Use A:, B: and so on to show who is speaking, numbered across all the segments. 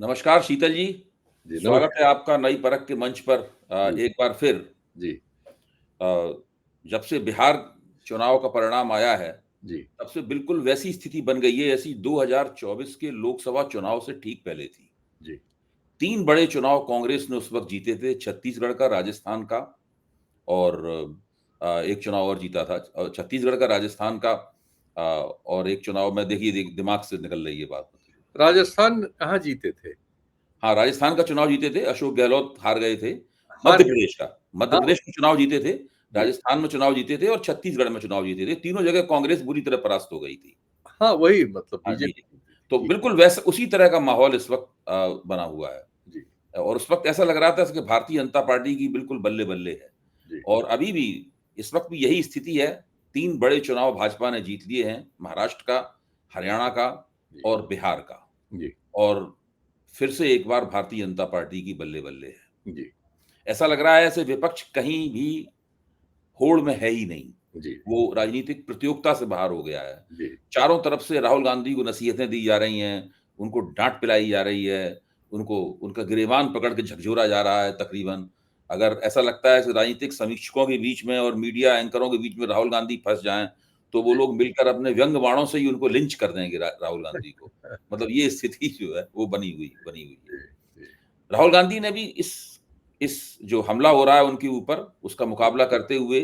A: नमस्कार शीतल जी।
B: जी,
A: स्वागत है
B: नमस्कार।
A: आपका नई परख के मंच पर
B: जी,
A: एक बार फिर।
B: जी,
A: अ, जब से बिहार चुनाव का परिणाम आया है,
B: जी,
A: तब से बिल्कुल वैसी स्थिति बन गई है जैसी 2024 के लोकसभा चुनाव से ठीक पहले थी।
B: जी,
A: 3 बड़े चुनाव कांग्रेस ने उस वक़्त जीते थे, छत्तीसगढ़ का, राजस्थान का और एक चुनाव और जीता था। छत्तीसगढ़ का, राजस्थान का और एक चुनाव में देखिए दिमाग से निकल रही है बात।
B: राजस्थान कहाँ जीते थे?
A: हाँ, राजस्थान का चुनाव जीते थे, अशोक गहलोत हार गए थे।
B: हार
A: मध्य
B: गए।
A: प्रदेश का, मध्य
B: हाँ,
A: प्रदेश में चुनाव जीते थे,
B: जी।
A: राजस्थान में चुनाव जीते थे और छत्तीसगढ़ में चुनाव जीते थे। तीनों जगह कांग्रेस बुरी तरह परास्त हो गई थी।
B: हाँ, वही मतलब
A: हाँ जी।
B: बीजेपी जीती
A: तो
B: थी। जी,
A: बिल्कुल वैसा उसी तरह का माहौल इस वक़्त बना हुआ है
B: जी,
A: और उस वक़्त ऐसा लग रहा था कि भारतीय जनता पार्टी की बिल्कुल बल्ले-बल्ले है
B: जी,
A: और अभी भी इस वक़्त भी यही स्थिति है। 3 बड़े चुनाव भाजपा ने जीत लिए हैं, महाराष्ट्र का, हरियाणा का
B: जी,
A: और बिहार का
B: जी,
A: और फिर से एक बार भारतीय जनता पार्टी की बल्ले-बल्ले है।
B: जी,
A: ऐसा लग रहा है ऐसे विपक्ष कहीं भी होड़ में है ही नहीं।
B: जी,
A: वो राजनीतिक प्रतियोगिता से बाहर हो गया है।
B: जी,
A: चारों तरफ से राहुल गांधी को नसीहतें दी जा रही हैं, उनको डाँट पिलाई जा रही है, उनको उनका गिरेबान पकड़ के झकझोरा जा रहा है तकरीबन। अगर ऐसा लगता है कि राजनीतिक समीक्षकों के बीच में और मीडिया एंकरों के बीच में राहुल गांधी फँस जाएँ, तो वो लोग मिलकर अपने व्यंग्य बाणों से ही उनको लिंच कर देंगे राहुल गांधी को। मतलब ये स्थिति जो है वो बनी हुई है।
B: जी, जी,
A: राहुल गांधी ने भी इस जो हमला हो रहा है उनके ऊपर, उसका मुकाबला करते हुए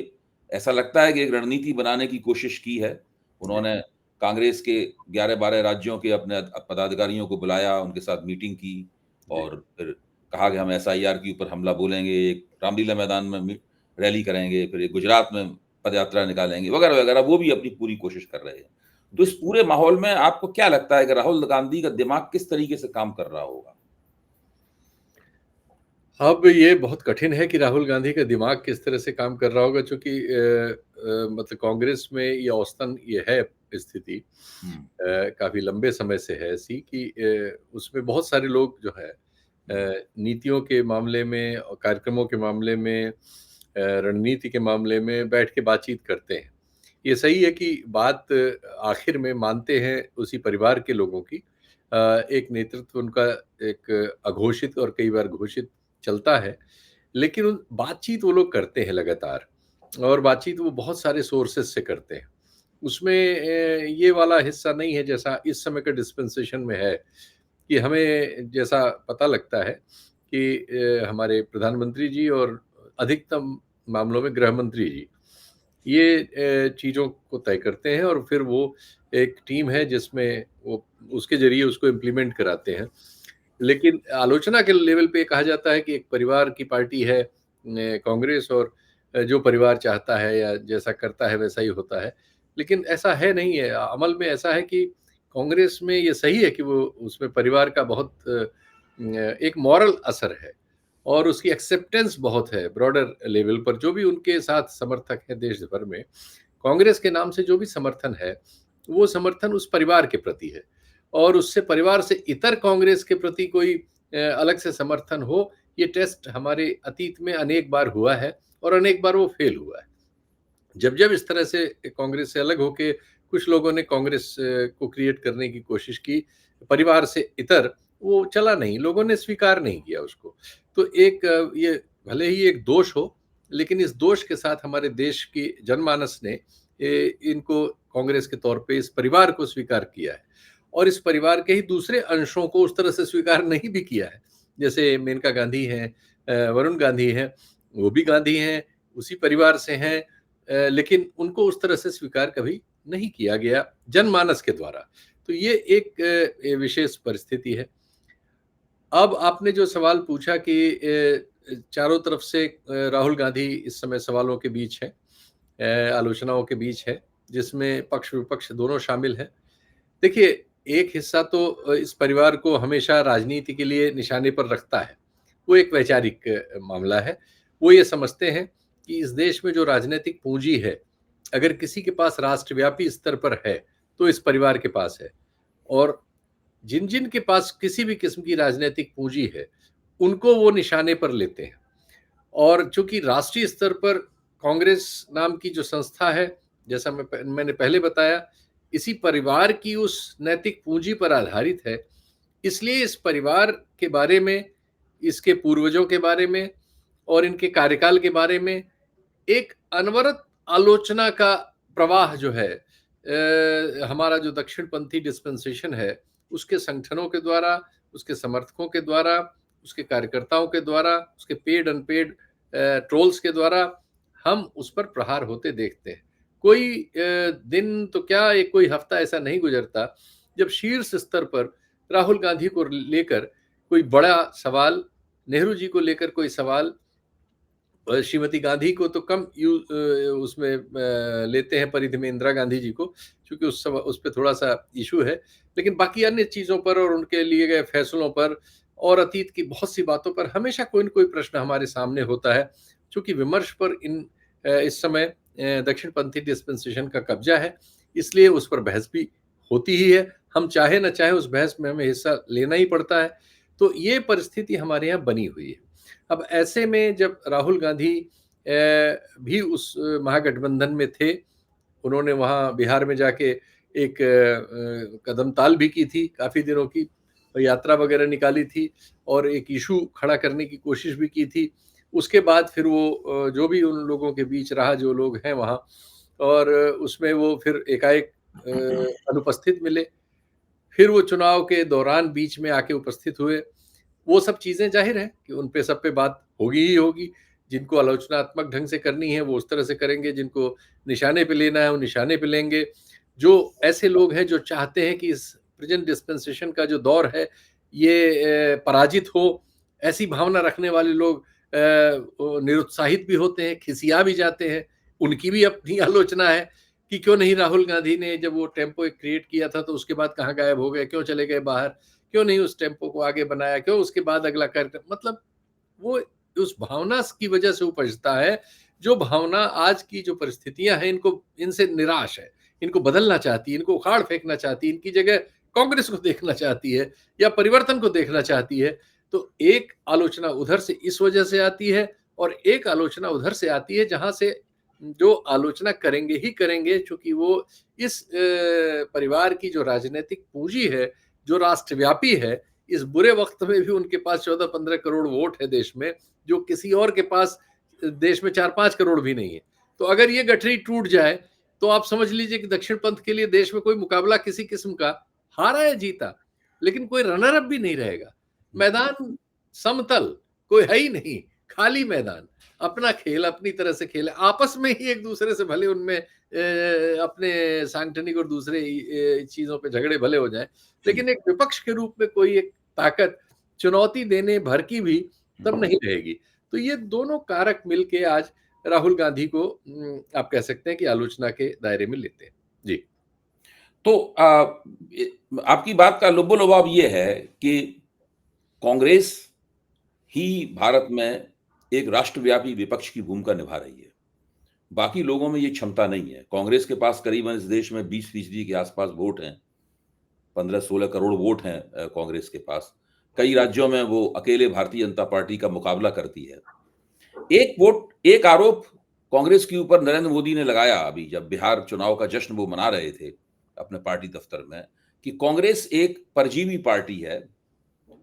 A: ऐसा लगता है कि एक रणनीति बनाने की कोशिश की है।
B: जी,
A: उन्होंने कांग्रेस के 11-12 राज्यों के अपने पदाधिकारियों को बुलाया, उनके साथ मीटिंग की
B: जी,
A: और फिर कहा कि हम एसआईआर के ऊपर हमला बोलेंगे, एक रामलीला मैदान में रैली करेंगे, फिर एक गुजरात में पदयात्रा निकालेंगे, वगैरह-वगैरह। वो भी अपनी पूरी कोशिश कर रहे हैं। तो इस
B: जी।
A: पूरे माहौल में आपको क्या लगता है कि राहुल गांधी का दिमाग किस तरीके से काम कर रहा होगा?
B: अब ये बहुत कठिन है कि राहुल गांधी का दिमाग किस तरह से काम कर रहा होगा चूँकि मतलब कांग्रेस में ये औसतन ये है स्थिति
A: हुँ,
B: काफ़ी लंबे समय से है ऐसी कि उसमें बहुत सारे लोग जो है
A: हुँ।
B: नीतियों के मामले में और कार्यक्रमों के मामले में रणनीति के मामले में बैठ के बातचीत करते हैं। ये सही है कि बात आखिर में मानते हैं उसी परिवार के लोगों की। एक नेतृत्व उनका एक अघोषित और कई बार घोषित चलता है, लेकिन उन बातचीत वो लोग करते हैं लगातार और बातचीत वो बहुत सारे सोर्सेज़ से करते हैं। उसमें ये वाला हिस्सा नहीं है जैसा इस समय के डिस्पेंसेशन में है, कि हमें जैसा पता लगता है कि हमारे प्रधानमंत्री जी और अधिकतम मामलों में गृह मंत्री जी, ये चीज़ों को तय करते हैं और फिर वो एक टीम है जिसमें वो उसके ज़रिए उसको इम्प्लीमेंट कराते हैं। लेकिन आलोचना के लेवल पे कहा जाता है कि एक परिवार की पार्टी है कांग्रेस और जो परिवार चाहता है या जैसा करता है वैसा ही होता है। लेकिन ऐसा है नहीं है, अमल में ऐसा है कि कांग्रेस में ये सही है कि वो उसमें परिवार का बहुत एक मॉरल असर है और उसकी एक्सेप्टेंस बहुत है ब्रॉडर लेवल पर जो भी उनके साथ समर्थक हैं देश भर में, कांग्रेस के नाम से जो भी समर्थन है, वो समर्थन उस परिवार के प्रति है और उससे परिवार से इतर कांग्रेस के प्रति कोई अलग से समर्थन हो, ये टेस्ट हमारे अतीत में अनेक बार हुआ है और अनेक बार वो फेल हुआ है। जब-जब इस तरह से कांग्रेस से अलग होके कुछ लोगों ने कांग्रेस को क्रिएट करने की कोशिश की, परिवार से इतर, वो चला नहीं, लोगों ने स्वीकार नहीं किया उसको। तो एक ये भले ही एक दोष हो, लेकिन इस दोष के साथ हमारे देश की जनमानस ने इनको कांग्रेस के तौर पे इस परिवार को स्वीकार किया है और इस परिवार के ही दूसरे अंशों को उस तरह से स्वीकार नहीं भी किया है। जैसे मेनका गांधी हैं, वरुण गांधी हैं, वो भी गांधी हैं, उसी परिवार से हैं, लेकिन उनको उस तरह से स्वीकार कभी नहीं किया गया जनमानस के द्वारा। तो ये एक विशेष परिस्थिति है। अब आपने जो सवाल पूछा कि चारों तरफ से राहुल गांधी इस समय सवालों के बीच हैं, आलोचनाओं के बीच है, जिसमें पक्ष-विपक्ष दोनों शामिल हैं। देखिए, एक हिस्सा तो इस परिवार को हमेशा राजनीति के लिए निशाने पर रखता है। वो एक वैचारिक मामला है। वो ये समझते हैं कि इस देश में जो राजनैतिक पूँजी है, अगर किसी के पास राष्ट्रव्यापी स्तर पर है, तो इस परिवार के पास है और जिन-जिन के पास किसी भी किस्म की राजनैतिक पूँजी है, उनको वो निशाने पर लेते हैं। और चूँकि राष्ट्रीय स्तर पर कांग्रेस नाम की जो संस्था है, जैसा मैंने पहले बताया, इसी परिवार की उस नैतिक पूँजी पर आधारित है इसलिए इस परिवार के बारे में, इसके पूर्वजों के बारे में और इनके कार्यकाल के बारे में एक अनवरत आलोचना का प्रवाह जो है, हमारा जो दक्षिणपंथी डिस्पेंसेशन है, उसके संगठनों के द्वारा, उसके समर्थकों के द्वारा, उसके कार्यकर्ताओं के द्वारा, उसके पेड अनपेड ट्रोल्स के द्वारा हम उस पर प्रहार होते देखते हैं। कोई दिन तो क्या, एक कोई हफ्ता ऐसा नहीं गुजरता जब शीर्ष स्तर पर राहुल गांधी को लेकर कोई बड़ा सवाल, नेहरू जी को लेकर कोई सवाल, श्रीमती गांधी को तो कम उसमें लेते हैं परिधि में, इंदिरा गांधी जी को, क्योंकि उस पे थोड़ा सा इशू है, लेकिन बाकी अन्य चीजों पर और उनके लिए गए फैसलों पर और अतीत की बहुत सी बातों पर हमेशा कोई न कोई प्रश्न हमारे सामने होता है। चूंकि विमर्श पर इस समय दक्षिणपंथी डिस्पेंसेशन का कब्जा है, इसलिए उस पर बहस भी होती ही है। हम चाहे न चाहे उस बहस में हमें हिस्सा लेना ही पड़ता है। तो ये परिस्थिति हमारे यहाँ बनी हुई है। अब ऐसे में जब राहुल गांधी भी उस महागठबंधन में थे, उन्होंने वहाँ बिहार में जाके एक कदम ताल भी की थी, काफ़ी दिनों की यात्रा वगैरह निकाली थी और एक इशू खड़ा करने की कोशिश भी की थी। उसके बाद फिर वो जो भी उन लोगों के बीच रहा, जो लोग हैं वहाँ, और उसमें वो फिर एकाएक अनुपस्थित मिले। फिर वो चुनाव के दौरान बीच में आके उपस्थित हुए। वो सब चीज़ें ज़ाहिर है कि उन पे सब पे बात होगी ही होगी। जिनको आलोचनात्मक ढंग से करनी है वो उस तरह से करेंगे, जिनको निशाने पे लेना है वो निशाने पे लेंगे। जो ऐसे लोग हैं जो चाहते हैं कि इस प्रेजेंट डिस्पेंसेशन का जो दौर है ये पराजित हो, ऐसी भावना रखने वाले लोग निरुत्साहित भी होते हैं, खिसिया भी जाते हैं। उनकी भी अपनी आलोचना है कि क्यों नहीं राहुल गांधी ने, जब वो टेम्पो एक क्रिएट किया था तो उसके बाद कहाँ गायब हो गए, क्यों चले गए बाहर, क्यों नहीं उस टेम्पो को आगे बनाया, क्यों उसके बाद अगला कार्यक्रम, मतलब वो उस भावना की वजह से उपजता है। जो भावना आज की जो परिस्थितियां हैं, इनको, इनसे निराश है, इनको बदलना चाहती है, इनको उखाड़ फेंकना चाहती है, इनकी जगह कांग्रेस को देखना चाहती है या परिवर्तन को देखना चाहती है। तो एक आलोचना उधर से इस वजह से आती है और एक आलोचना उधर से आती है जहां से जो आलोचना करेंगे ही करेंगे, चूंकि वो इस परिवार की जो राजनीतिक पूंजी है, जो राष्ट्रव्यापी है, इस बुरे वक्त में भी उनके पास 14-15 करोड़ वोट है देश में, जो किसी और के पास देश में 4-5 करोड़ भी नहीं है। तो अगर ये गठरी टूट जाए तो आप समझ लीजिए कि दक्षिण पंथ के लिए देश में कोई मुकाबला किसी किस्म का, हारा या जीता, लेकिन कोई रनर अप भी नहीं रहेगा। मैदान समतल, कोई है ही नहीं, खाली मैदान, अपना खेल अपनी तरह से खेले, आपस में ही एक दूसरे से भले उनमें अपने सांगठनिक और दूसरे चीजों पे झगड़े भले हो जाएं, लेकिन एक विपक्ष के रूप में कोई एक ताकत चुनौती देने भर की भी तब नहीं रहेगी। तो ये दोनों कारक मिलके आज राहुल गांधी को आप कह सकते हैं कि आलोचना के दायरे में लेते हैं। जी।
A: तो आपकी बात का लुब्बो-लुभाव ये है कि कांग्रेस ही भारत में एक राष्ट्रव्यापी विपक्ष की भूमिका निभा रही है। बाकी लोगों में ये क्षमता नहीं है। कांग्रेस के पास करीबन इस देश में 20% के आसपास वोट हैं। 15-16 करोड़ वोट हैं कांग्रेस के पास। कई राज्यों में वो अकेले भारतीय जनता पार्टी का मुकाबला करती है। एक आरोप कांग्रेस के ऊपर नरेंद्र मोदी ने लगाया अभी, जब बिहार चुनाव का जश्न वो मना रहे थे अपने पार्टी दफ्तर में, कि कांग्रेस एक परजीवी पार्टी है।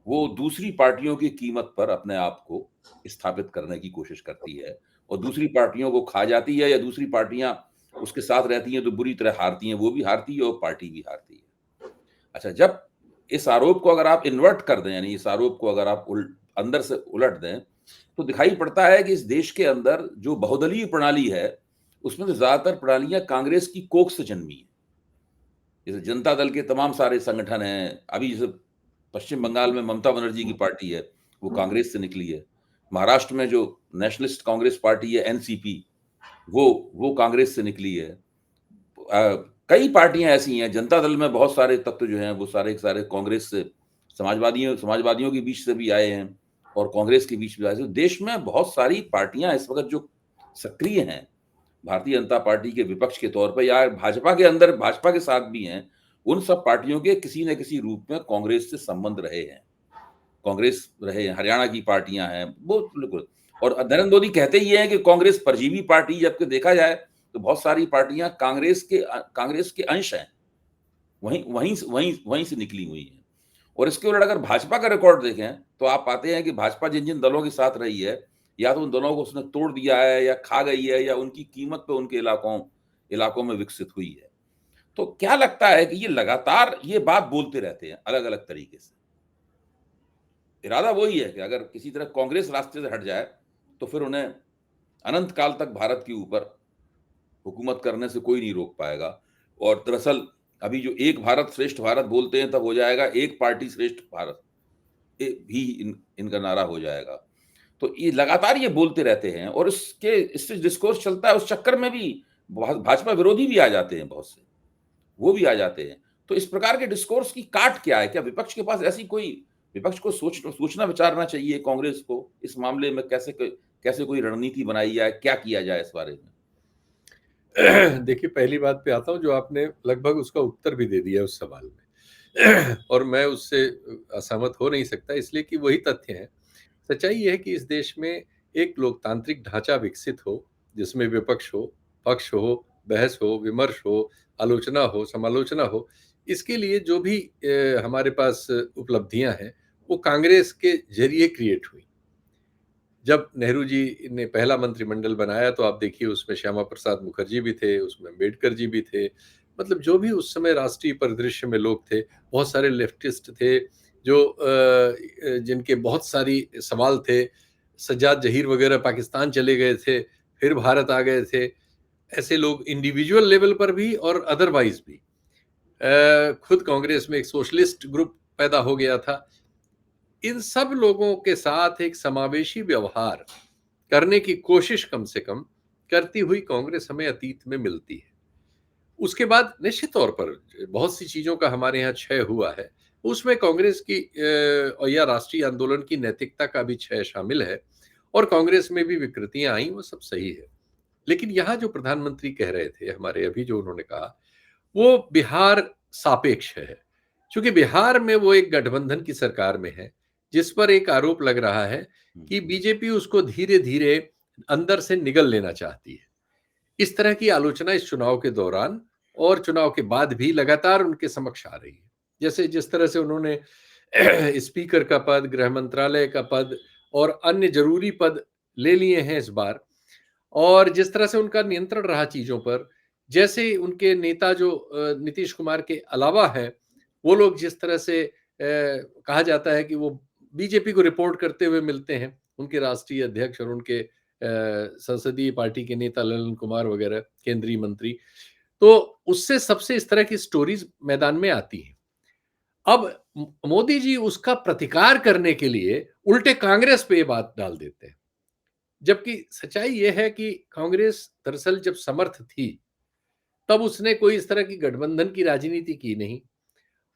A: वो दूसरी पार्टियों की कीमत पर अपने आप को स्थापित करने की कोशिश करती है और दूसरी पार्टियों को खा जाती है, या दूसरी पार्टियां उसके साथ रहती हैं तो बुरी तरह हारती हैं, वो भी हारती है और पार्टी भी हारती है। अच्छा, जब इस आरोप को अगर आप इन्वर्ट कर दें, यानी इस आरोप को अगर आप अंदर से उलट दें, तो दिखाई पड़ता है कि इस देश के अंदर जो बहुदलीय प्रणाली है, उसमें तो ज्यादातर प्रणालियां कांग्रेस की कोख से जन्मी है। जैसे जनता दल के तमाम सारे संगठन हैं, अभी जैसे पश्चिम बंगाल में ममता बनर्जी की पार्टी है, वो कांग्रेस से निकली है। महाराष्ट्र में जो नेशनलिस्ट कांग्रेस पार्टी है एनसीपी, वो कांग्रेस से निकली है। कई पार्टियां ऐसी हैं, जनता दल में बहुत सारे तत्व जो हैं वो सारे के सारे कांग्रेस से, समाजवादियों के बीच से भी आए हैं और कांग्रेस के बीच भी आए हैं। देश में बहुत सारी पार्टियां इस वक्त जो सक्रिय हैं भारतीय जनता पार्टी के विपक्ष के तौर पर, या भाजपा के अंदर भाजपा के साथ भी हैं, उन सब पार्टियों के किसी न किसी रूप में कांग्रेस से संबंध रहे हैं। कांग्रेस रहे हैं, हरियाणा की पार्टियां हैं वो, बिल्कुल। और नरेंद्र मोदी कहते ही हैं कि कांग्रेस परजीवी पार्टी, जबकि देखा जाए तो बहुत सारी पार्टियां कांग्रेस के अंश हैं, वहीं वहीं वहीं वहीं से निकली हुई हैं। और इसके उलट अगर भाजपा का रिकॉर्ड देखें, तो आप पाते हैं कि भाजपा जिन-जिन दलों के साथ रही है, या तो उन दलों को उसने तोड़ दिया है या खा गई है या उनकी कीमत पे उनके इलाकों में विकसित हुई है। तो क्या लगता है कि ये लगातार ये बात बोलते रहते हैं अलग-अलग तरीके से। इरादा वही है कि अगर किसी तरह कांग्रेस रास्ते से हट जाए, तो फिर उन्हें अनंत काल तक भारत के ऊपर हुकूमत करने से कोई नहीं रोक पाएगा। और दरअसल अभी जो एक भारत श्रेष्ठ भारत बोलते हैं, तब हो जाएगा एक पार्टी श्रेष्ठ भारत भी इनका नारा हो जाएगा। तो ये लगातार ये बोलते रहते हैं और इससे डिस्कोर्स चलता है, उस चक्कर में भी भाजपा विरोधी भी आ जाते हैं बहुत से, वो भी आ जाते हैं। तो इस प्रकार के डिस्कोर्स की काट क्या है? क्या विपक्ष के पास ऐसी कोई विपक्ष को सोचना विचारना चाहिए कांग्रेस को इस मामले में कैसे कोई रणनीति बनाई जाए, क्या किया जाए इस बारे में?
B: देखिए, पहली बात पे आता हूँ, जो आपने लगभग उसका उत्तर भी दे दिया उस सवाल में और मैं उससे असहमत हो नहीं सकता, इसलिए कि वही तथ्य है। सच्चाई ये है कि इस देश में एक लोकतांत्रिक ढांचा विकसित हो, जिसमें विपक्ष हो, पक्ष हो, बहस हो, विमर्श हो, आलोचना हो, समालोचना हो। इसके लिए जो भी हमारे पास उपलब्धियां हैं, वो कांग्रेस के ज़रिए क्रिएट हुई। जब नेहरू जी ने पहला मंत्रिमंडल बनाया, तो आप देखिए उसमें श्यामा प्रसाद मुखर्जी भी थे, उसमें अम्बेडकर जी भी थे। मतलब जो भी उस समय राष्ट्रीय परिदृश्य में लोग थे, बहुत सारे लेफ्टिस्ट थे, जो जिनके बहुत सारी सवाल थे। सज्जाद ज़हीर वगैरह पाकिस्तान चले गए थे, फिर भारत आ गए थे। ऐसे लोग इंडिविजुअल लेवल पर भी और अदरवाइज़ भी। खुद कांग्रेस में एक सोशलिस्ट ग्रुप पैदा हो गया था। इन सब लोगों के साथ एक समावेशी व्यवहार करने की कोशिश कम से कम करती हुई कांग्रेस हमें अतीत में मिलती है। उसके बाद निश्चित तौर पर बहुत सी चीज़ों का हमारे यहाँ क्षय हुआ है। उसमें कांग्रेस की और या राष्ट्रीय आंदोलन की नैतिकता का भी क्षय शामिल है और कांग्रेस में भी विकृतियाँ आई, वो सब सही है। लेकिन यहाँ जो प्रधानमंत्री कह रहे थे हमारे, अभी जो उन्होंने कहा, वो बिहार सापेक्ष है। चूँकि बिहार में वो एक गठबंधन की सरकार में है, जिस पर एक आरोप लग रहा है कि बीजेपी उसको धीरे-धीरे अंदर से निगल लेना चाहती है। इस तरह की आलोचना इस चुनाव के दौरान और चुनाव के बाद भी लगातार उनके समक्ष आ रही है। जैसे जिस तरह से उन्होंने स्पीकर का पद, गृह मंत्रालय का पद और अन्य ज़रूरी पद ले लिए हैं इस बार, और जिस तरह से उनका नियंत्रण रहा चीज़ों पर, जैसे उनके नेता जो नीतीश कुमार के अलावा हैं, वो लोग जिस तरह से कहा जाता है कि वो बीजेपी को रिपोर्ट करते हुए मिलते हैं, उनके राष्ट्रीय अध्यक्ष और उनके संसदीय पार्टी के नेता ललन कुमार वगैरह, केंद्रीय मंत्री, तो उससे सबसे इस तरह की स्टोरीज मैदान में आती हैं। अब मोदी जी उसका प्रतिकार करने के लिए उल्टे कांग्रेस पे ये बात डाल देते हैं। जबकि सच्चाई ये है कि कांग्रेस दरअसल जब समर्थ थी, तब उसने कोई इस तरह की गठबंधन की राजनीति की नहीं,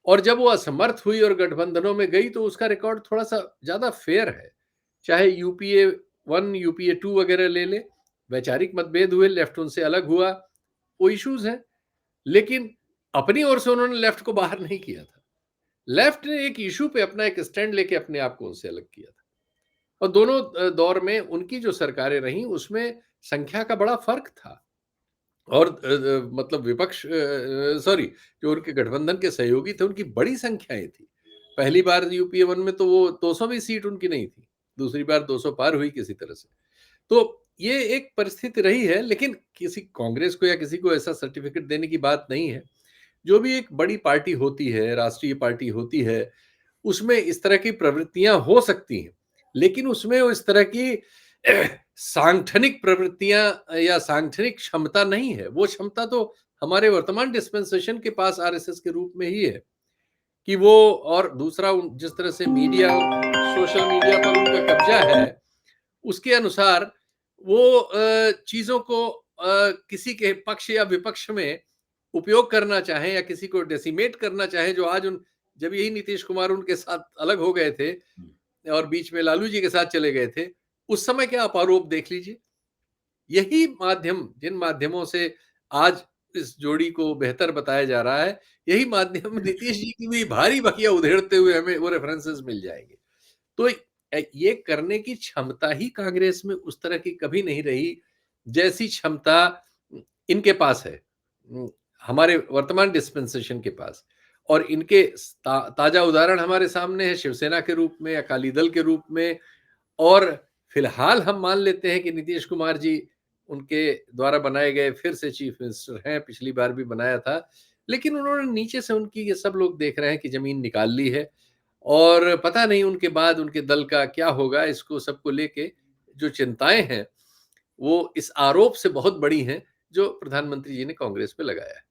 B: और जब वो असमर्थ हुई और गठबंधनों में गई, तो उसका रिकॉर्ड थोड़ा-सा ज़्यादा फेयर है। चाहे यूपीए 1, यूपीए 2 वगैरह ले लें, वैचारिक मतभेद हुए, लेफ्ट उनसे अलग हुआ, वो इश्यूज़ हैं। लेकिन अपनी ओर से उन्होंने लेफ्ट को बाहर नहीं किया था। लेफ्ट ने एक इश्यू पे अपना एक स्टैंड लेके अपने आप को उनसे अलग किया था। और दोनों दौर में उनकी जो सरकारें रहीं, उसमें संख्या का बड़ा फ़र्क था। और मतलब विपक्ष सॉरी, जो उनके गठबंधन के सहयोगी थे, उनकी बड़ी संख्याएँ थी। पहली बार यूपीए 1 में तो वो 200 भी सीट उनकी नहीं थी। दूसरी बार 200 पार हुई किसी तरह से। तो ये एक परिस्थिति रही है, लेकिन किसी कांग्रेस को या किसी को ऐसा सर्टिफ़िकेट देने की बात नहीं है। जो भी एक बड़ी पार्टी होती है, राष्ट्रीय पार्टी होती है, उसमें इस तरह की प्रवृत्तियाँ हो सकती हैं। लेकिन उसमें वो इस तरह की सांगठनिक प्रवृत्तियाँ या सांगठनिक क्षमता नहीं है। वो क्षमता तो हमारे वर्तमान डिस्पेंसेशन के पास आरएसएस के रूप में ही है, कि वो, और दूसरा जिस तरह से मीडिया, सोशल मीडिया पर उनका कब्जा है, उसके अनुसार वो चीज़ों को किसी के पक्ष या विपक्ष में उपयोग करना चाहें या किसी को डेसिमेट करना चाहें, जो आज उन जब यही नीतीश कुमार उनके साथ अलग हो गए थे और बीच में लालू जी के साथ चले गए थे, उस समय क्या आप आरोप देख लीजिए। यही माध्यम, जिन माध्यमों से आज इस जोड़ी को बेहतर बताया जा रहा है, यही माध्यम नीतीश जी की भी भारी बकिया उधेड़ते हुए हमें वो रेफरेंसेस मिल जाएँगे। तो ये करने की क्षमता ही कांग्रेस में उस तरह की कभी नहीं रही, जैसी क्षमता इनके पास है, हमारे वर्तमान डिस्पेंसेशन के पास। और इनके ताजा उदाहरण हमारे सामने है शिवसेना के रूप में, अकाली दल के रूप में। और फिलहाल हम मान लेते हैं कि नीतीश कुमार जी उनके द्वारा बनाए गए फिर से चीफ मिनिस्टर हैं, पिछली बार भी बनाया था। लेकिन उन्होंने नीचे से उनकी, ये सब लोग देख रहे हैं कि ज़मीन निकाल ली है और पता नहीं उनके बाद उनके दल का क्या होगा। इसको सबको लेके जो चिंताएँ हैं, वो इस आरोप से बहुत बड़ी हैं, जो प्रधानमंत्री जी ने कांग्रेस पे लगाया है।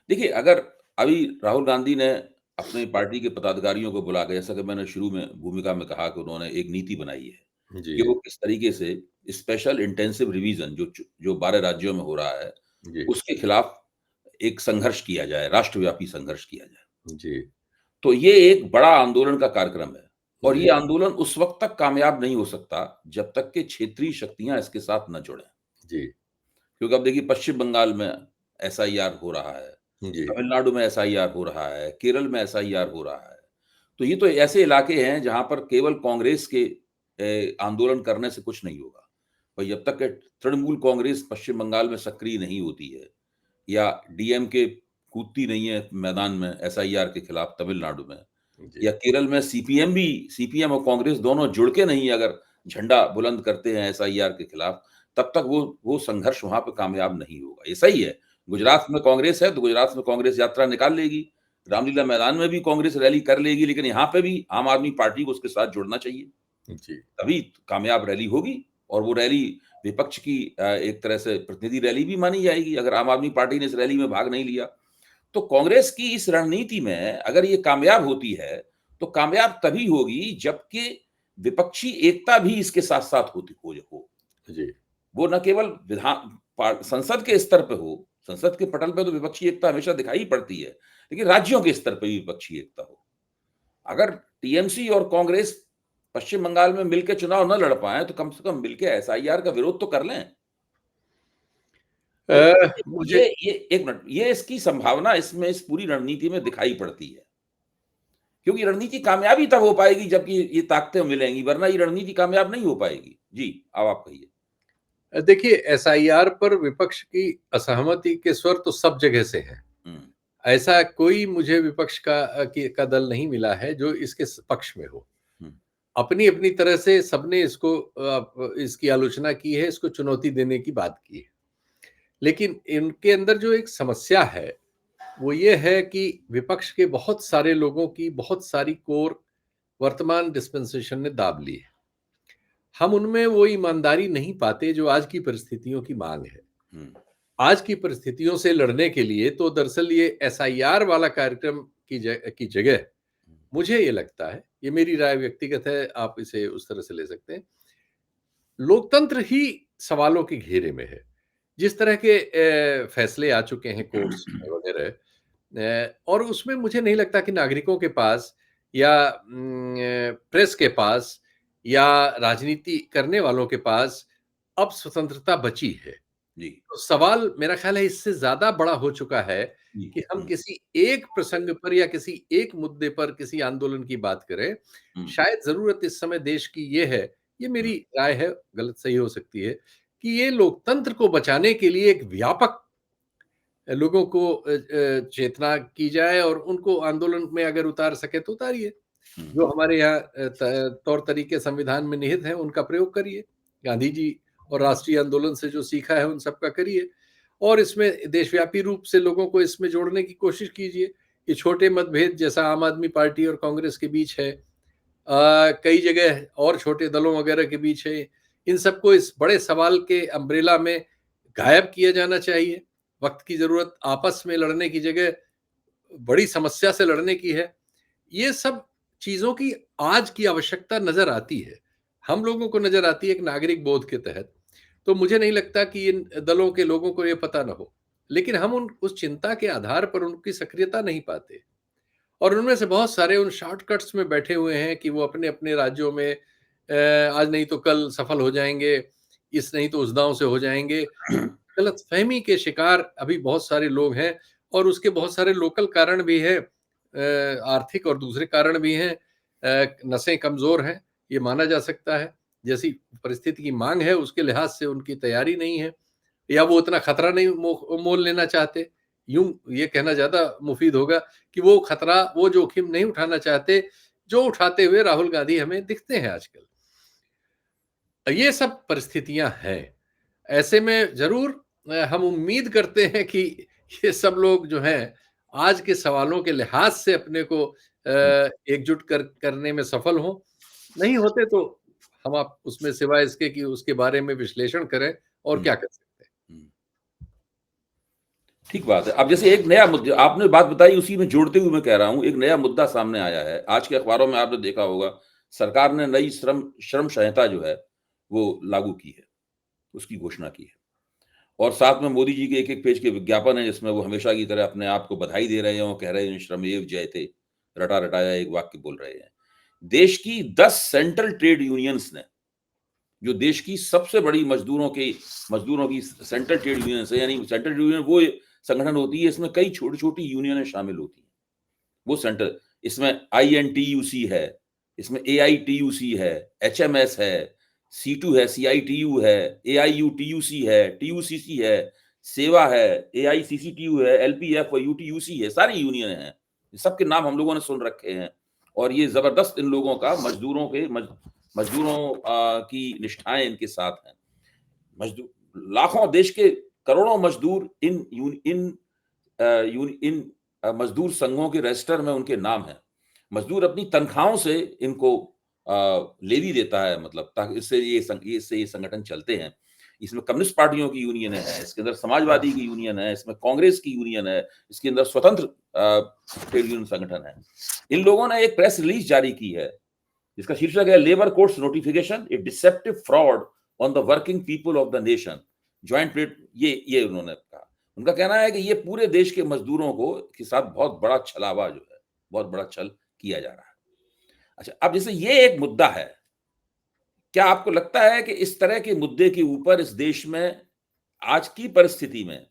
A: देखिए, अगर अभी राहुल गांधी ने अपनी पार्टी के पदाधिकारियों को बुला के, जैसा कि मैंने शुरू में भूमिका में कहा कि उन्होंने एक नीति बनाई है
B: जी,
A: कि वो किस तरीके से स्पेशल इंटेंसिव रिवीजन जो 12 राज्यों में हो रहा है,
B: जी,
A: उसके खिलाफ एक संघर्ष किया जाए, राष्ट्रव्यापी संघर्ष किया जाए।
B: जी,
A: तो ये एक बड़ा आंदोलन का कार्यक्रम है और
B: जी,
A: ये आंदोलन उस वक़्त तक कामयाब नहीं हो सकता, जब तक कि क्षेत्रीय शक्तियाँ इसके साथ न जुड़ें।
B: जी,
A: क्योंकि अब देखिए, पश्चिम बंगाल में एसआईआर हो रहा है,
B: जी,
A: तमिलनाडु में एसआईआर हो रहा है, केरल में एसआईआर हो रहा है। तो ये तो ऐसे इलाके हैं जहाँ पर केवल कांग्रेस के आंदोलन करने से कुछ नहीं होगा। और जब तक कि तृणमूल कांग्रेस पश्चिम बंगाल में सक्रिय नहीं होती है या डीएमके कूदती नहीं है मैदान में एसआईआर के खिलाफ तमिलनाडु में,
B: जी,
A: या केरल में सीपीएम और कांग्रेस दोनों जुड़ के नहीं अगर झंडा बुलंद करते हैं एसआईआर के खिलाफ, तब तक वो संघर्ष वहाँ पे कामयाब नहीं होगा। ये सही है, गुजरात में कांग्रेस है, तो गुजरात में कांग्रेस यात्रा निकाल लेगी, रामलीला मैदान में भी कांग्रेस रैली कर लेगी, लेकिन यहाँ पे भी आम आदमी पार्टी को उसके साथ जुड़ना चाहिए।
B: जी,
A: तभी कामयाब रैली होगी और वो रैली विपक्ष की एक तरह से प्रतिनिधि रैली भी मानी जाएगी। अगर आम आदमी पार्टी ने इस रैली में भाग नहीं लिया, तो कांग्रेस की इस रणनीति में अगर ये कामयाब होती है, तो कामयाब तभी होगी जबकि विपक्षी एकता भी इसके साथ-साथ होती हो।
B: जी।
A: वो न केवल संसद के स्तर पे हो, संसद के पटल पे तो विपक्षी एकता हमेशा दिखाई पड़ती है, लेकिन राज्यों के स्तर पे भी विपक्षी एकता हो। अगर टीएमसी और कांग्रेस पश्चिम बंगाल में मिलके चुनाव न लड़ पाएँ, तो कम से कम मिलके एसआईआर का विरोध तो कर लें। तो
B: मुझे
A: ये 1 मिनट, ये इसकी संभावना इसमें इस पूरी रणनीति में दिखाई पड़ती है। क्योंकि रणनीति कामयाब ही तब हो पाएगी जबकि ये ताकतें मिलेंगी, वरना ये रणनीति कामयाब नहीं हो पाएगी। जी, अब आप कहिए।
B: देखिए, एसआईआर पर विपक्ष की असहमति के स्वर तो सब जगह से हैं।
A: हुँ,
B: ऐसा कोई मुझे विपक्ष का दल नहीं मिला है जो इसके पक्ष में हो।
A: हुँ,
B: अपनी-अपनी तरह से सबने इसकी आलोचना की है, इसको चुनौती देने की बात की है। लेकिन इनके अंदर जो एक समस्या है, वो ये है कि विपक्ष के बहुत सारे लोगों की बहुत सारी कोर वर्तमान डिस्पेंसेशन ने दाब ली है। हम उनमें वो ईमानदारी नहीं पाते जो आज की परिस्थितियों की मांग है।
A: हुँ,
B: आज की परिस्थितियों से लड़ने के लिए तो दरअसल ये एसआईआर वाला कार्यक्रम की जगह मुझे ये लगता है, ये मेरी राय व्यक्तिगत है, आप इसे उस तरह से ले सकते हैं, लोकतंत्र ही सवालों के घेरे में है। जिस तरह के फैसले आ चुके हैं कोर्ट्स में वगैरह, और उसमें मुझे नहीं लगता कि नागरिकों के पास या प्रेस के पास या राजनीति करने वालों के पास अब स्वतंत्रता बची है।
A: जी,
B: तो सवाल मेरा ख़्याल है इससे ज़्यादा बड़ा हो चुका है
A: जी,
B: कि हम
A: हुँ,
B: किसी एक प्रसंग पर या किसी एक मुद्दे पर किसी आंदोलन की बात करें।
A: हुँ,
B: शायद ज़रूरत इस समय देश की ये है, ये
A: हुँ,
B: मेरी राय है, गलत सही हो सकती है, कि ये लोकतंत्र को बचाने के लिए एक व्यापक लोगों को चेतना की जाए और उनको आंदोलन में अगर उतार सके तो उतारिए।
A: हुँ,
B: जो हमारे यहाँ तौर तरीके संविधान में निहित हैं उनका प्रयोग करिए। गांधी जी और राष्ट्रीय आंदोलन से जो सीखा है उन सबका करिए और इसमें देशव्यापी रूप से लोगों को इसमें जोड़ने की कोशिश कीजिए। ये छोटे मतभेद जैसा आम आदमी पार्टी और कांग्रेस के बीच है, कई जगह और छोटे दलों वगैरह के बीच है, इन सबको इस बड़े सवाल के अम्ब्रेला में गायब किया जाना चाहिए। वक्त की जरूरत आपस में लड़ने की जगह बड़ी समस्या से लड़ने की है। ये सब चीज़ों की आज की आवश्यकता नज़र आती है। हम लोगों को नज़र आती है एक नागरिक बोध के तहत। तो मुझे नहीं लगता कि इन दलों के लोगों को ये पता ना हो। लेकिन हम उन उस चिंता के आधार पर उनकी सक्रियता नहीं पाते। और उनमें से बहुत सारे उन शॉर्टकट्स में बैठे हुए हैं कि वो अपने-अपने राज्यों में आज नहीं तो कल सफल हो जाएँगे, इस नहीं तो उस दाँव से हो जाएँगे। गलतफ़हमी के शिकार अभी बहुत सारे लोग हैं और उसके बहुत सारे लोकल कारण भी हैं, आर्थिक और दूसरे कारण भी हैं। नसें कमज़ोर हैं, ये माना जा सकता है। जैसी परिस्थिति की माँग है, उसके लिहाज से उनकी तैयारी नहीं है या वो उतना खतरा नहीं मोल लेना चाहते। यूँ ये कहना ज़्यादा मुफ़ीद होगा कि वो खतरा, वो जोखिम नहीं उठाना चाहते, जो उठाते हुए राहुल गांधी हमें दिखते हैं आजकल। ये सब परिस्थितियाँ हैं। ऐसे में ज़रूर हम उम्मीद करते हैं कि ये सब लोग जो हैं, आज के सवालों के लिहाज से अपने को
A: हुँ,
B: एकजुट करने में सफल हों। नहीं होते तो हम आप उसमें सिवाय इसके कि उसके बारे में विश्लेषण करें और
A: हुँ,
B: क्या कर सकते हैं।
A: हुँ। ठीक बात है। अब जैसे एक नया मुद्दा आपने बात बताई उसी में जोड़ते हुए मैं कह रहा हूँ, एक नया मुद्दा सामने आया है। आज के अखबारों में आपने देखा होगा, सरकार ने नई श्रम श्रम संहिता जो है, वो लागू की है, उसकी घोषणा की है। और साथ में मोदी जी के एक-एक पेज के विज्ञापन हैं, जिसमें वो हमेशा की तरह अपने आप को बधाई दे रहे हैं और कह रहे हैं, श्रमेव जयते, रटा-रटाया एक वाक्य बोल रहे हैं। देश की 10 सेंट्रल ट्रेड यूनियंस ने, जो देश की सबसे बड़ी मज़दूरों की सेंट्रल ट्रेड यूनियंस है, यानी सेंट्रल यूनियन वो संगठन होती है, इसमें कई छोटी-छोटी यूनियनें शामिल होती हैं। वो सेंट्रल इसमें आईएनटीयूसी है, इसमें एआईटीयूसी है, एचएमएस है, सीटू है, सीआईटीयू है, एआईयूटीयूसी है, टीयूसीसी है, सेवा है, एआईसीसीटीयू है, एलपीएफ और यूटीयूसी है, सारी यूनियन हैं। सबके नाम हम लोगों ने सुन रखे हैं और ये ज़बरदस्त इन लोगों का मज़दूरों की निष्ठाएँ इनके साथ हैं। मज़दूर लाखों देश के करोड़ों मज़दूर इन मज़दूर संघों के रजिस्टर में उनके नाम हैं। मज़दूर अपनी तनख्वाहों से इनको लेवी देता है, मतलब ताकि इससे ये संगठन चलते हैं। इसमें कम्युनिस्ट पार्टियों की यूनियनें हैं, इसके अंदर समाजवादी की यूनियन है, इसमें कांग्रेस की यूनियन है, इसके अंदर स्वतंत्र ट्रेड यूनियन संगठन है। इन लोगों ने एक प्रेस रिलीज़ जारी की है, जिसका शीर्षक है labour codes notification A deceptive fraud on the working people of the nation. Joint plate ये उन्होंने कहा। उनका कहना है कि ये पूरे देश के मज़दूरों को के साथ बहुत बड़ा छलावा जो है, बहुत बड़ा छल किया जा रहा है। अच्छा, अब जैसे ये एक मुद्दा है, क्या आपको लगता है कि इस तरह के मुद्दे के ऊपर इस देश में आज की परिस्थिति में,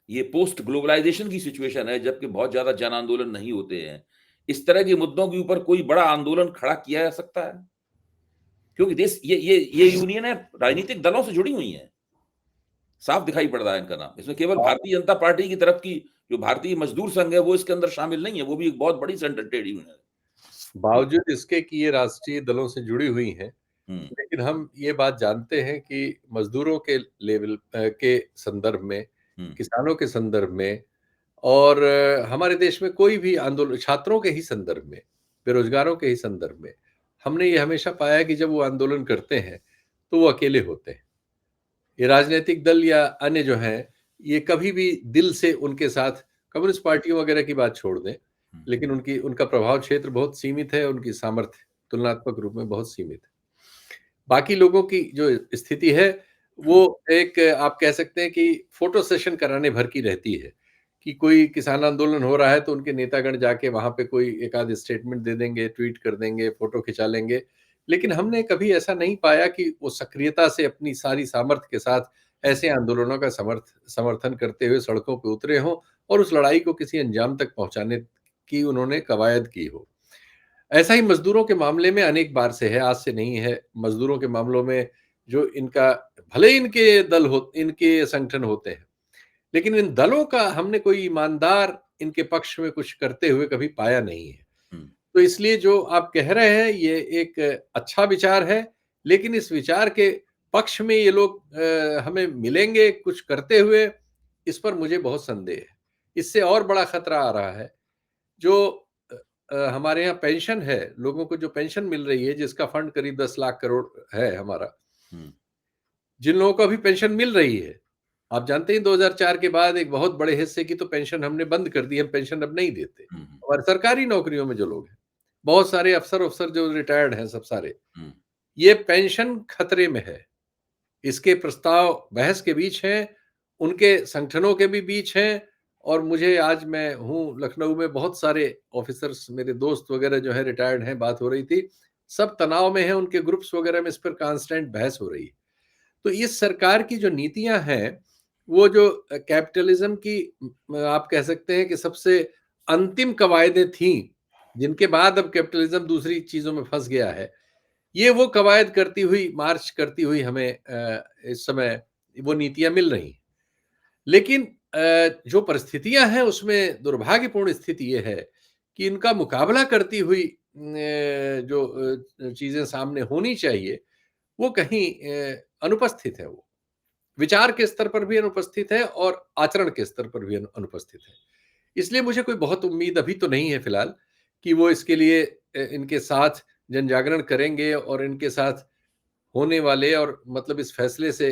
A: ये पोस्ट ग्लोबलाइज़ेशन की सिचुएशन है, जबकि बहुत ज़्यादा जन आंदोलन नहीं होते हैं, इस तरह के मुद्दों के ऊपर कोई बड़ा आंदोलन खड़ा किया जा सकता है? क्योंकि देश ये यूनियनें राजनीतिक दलों से जुड़ी हुई हैं। साफ दिखाई पड़ रहा है इनका नाम। इसमें केवल भारतीय जनता पार्टी की तरफ की जो भारतीय मज़दूर संघ है, वो इसके अंदर शामिल नहीं है, वो भी एक बहुत बड़ी सेंट्रल ट्रेड यूनियन है। जी।
B: बावजूद इसके कि ये राष्ट्रीय दलों से जुड़ी हुई हैं,
A: हुँ,
B: लेकिन हम ये बात जानते हैं कि मज़दूरों के लेवल के संदर्भ में,
A: हुँ,
B: किसानों के संदर्भ में और हमारे देश में कोई भी आंदोलन छात्रों के ही संदर्भ में, बेरोज़गारों के ही संदर्भ में, हमने ये हमेशा पाया है कि जब वो आंदोलन करते हैं, तो वो अकेले होते हैं। ये राजनैतिक दल या अन्य जो हैं, ये कभी भी दिल से उनके साथ कम्युनिस्ट पार्टियों वगैरह की बात छोड़ दें,
A: हुँ,
B: लेकिन उनका प्रभाव क्षेत्र बहुत सीमित है, उनकी सामर्थ्य तुलनात्मक रूप में बहुत सीमित है। बाकी लोगों की जो स्थिति है,
A: हुँ,
B: वो एक आप कह सकते हैं कि फ़ोटो सेशन कराने भर की रहती है, कि कोई किसान आंदोलन हो रहा है, तो उनके नेतागण जाके वहाँ पे कोई एक आध स्टेटमेंट दे देंगे, ट्वीट कर देंगे, फ़ोटो खिंचा लेंगे। लेकिन हमने कभी ऐसा नहीं पाया कि वो सक्रियता से अपनी सारी सामर्थ्य के साथ
A: हुँ,
B: ऐसे आंदोलनों का समर्थन करते हुए सड़कों पे उतरे हों और उस लड़ाई को किसी अंजाम तक पहुँचाने की उन्होंने कवायद की हो। ऐसा ही मज़दूरों के मामले में अनेक बार से है, आज से नहीं है। मज़दूरों के मामलों में जो इनका भले ही इनके संगठन होते हैं, लेकिन इन दलों का हमने कोई ईमानदार इनके पक्ष में कुछ करते हुए कभी पाया नहीं है।
A: हुँ,
B: तो इसलिए जो आप कह रहे हैं ये एक अच्छा विचार है, लेकिन इस विचार के पक्ष में ये लोग हमें मिलेंगे कुछ करते हुए, इस पर मुझे बहुत संदेह है। इससे और बड़ा खतरा आ रहा है, जो हमारे यहाँ पेंशन है, लोगों को जो पेंशन मिल रही है जिसका फंड करीब 10 लाख करोड़ है हमारा,
A: हुँ,
B: जिन लोगों को अभी पेंशन मिल रही है, आप जानते हैं 2004 के बाद एक बहुत बड़े हिस्से की तो पेंशन हमने बंद कर दी, हम पेंशन अब नहीं देते।
A: हुँ, हुँ,
B: और सरकारी नौकरियों में जो लोग हैं, बहुत सारे अफ़सर-वफ़सर जो रिटायर्ड हैं सब सारे,
A: हुँ,
B: ये पेंशन खतरे में है। इसके प्रस्ताव बहस के बीच हैं, उनके संगठनों के भी बीच हैं और मुझे आज मैं हूँ लखनऊ में बहुत सारे ऑफ़िसर्स मेरे दोस्त वग़ैरह जो हैं रिटायर्ड हैं, बात हो रही थी। सब तनाव में हैं, उनके ग्रुप्स वग़ैरह में इस पर कांस्टेंट बहस हो रही है। तो इस सरकार की जो नीतियाँ हैं, वो जो कैपिटलिज़्म की आप कह सकते हैं कि सबसे अंतिम कवायदें थीं, जिनके बाद अब कैपिटलिज़्म दूसरी चीज़ों में फँस गया है। ये वो कवायद करती हुई, मार्च करती हुई हमें इस समय वो नीतियाँ मिल रही हैं। लेकिन जो परिस्थितियाँ हैं उसमें दुर्भाग्यपूर्ण स्थिति ये है कि इनका मुकाबला करती हुई जो चीज़ें सामने होनी चाहिए, वो कहीं अनुपस्थित है वो। विचार के स्तर पर भी अनुपस्थित है और आचरण के स्तर पर भी अनुपस्थित है। इसलिए मुझे कोई बहुत उम्मीद अभी तो नहीं है फिलहाल कि वो इसके लिए इनके साथ जन जागरण करेंगे और इनके साथ होने वाले और मतलब इस फैसले से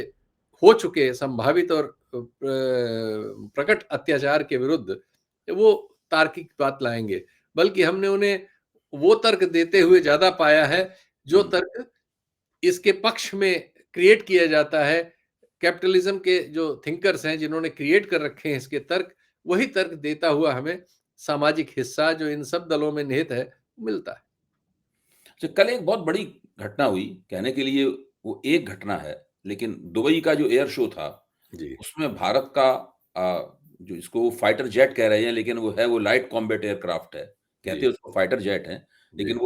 B: हो चुके संभावित और प्रकट अत्याचार के विरुद्ध वो तार्किक बात लाएँगे। बल्कि हमने उन्हें वो तर्क देते हुए ज़्यादा पाया है, जो
A: हुँ।
B: तर्क इसके पक्ष में क्रिएट किया जाता है। कैपिटलिज़्म के जो थिंकर्स हैं, जिन्होंने क्रिएट कर रखे हैं इसके तर्क, वही तर्क देता हुआ हमें सामाजिक हिस्सा जो इन सब दलों में निहित है, मिलता है।
A: अच्छा, कल एक बहुत बड़ी घटना हुई, कहने के लिए वो एक घटना है, लेकिन दुबई का जो एयर शो था,
B: जी,
A: उसमें भारत का जो इसको फाइटर जेट कह रहे हैं, लेकिन वो लाइट कॉम्बैट एयरक्राफ्ट है। कहते
B: जी,
A: हैं उसको फाइटर जेट है,
B: जी,
A: लेकिन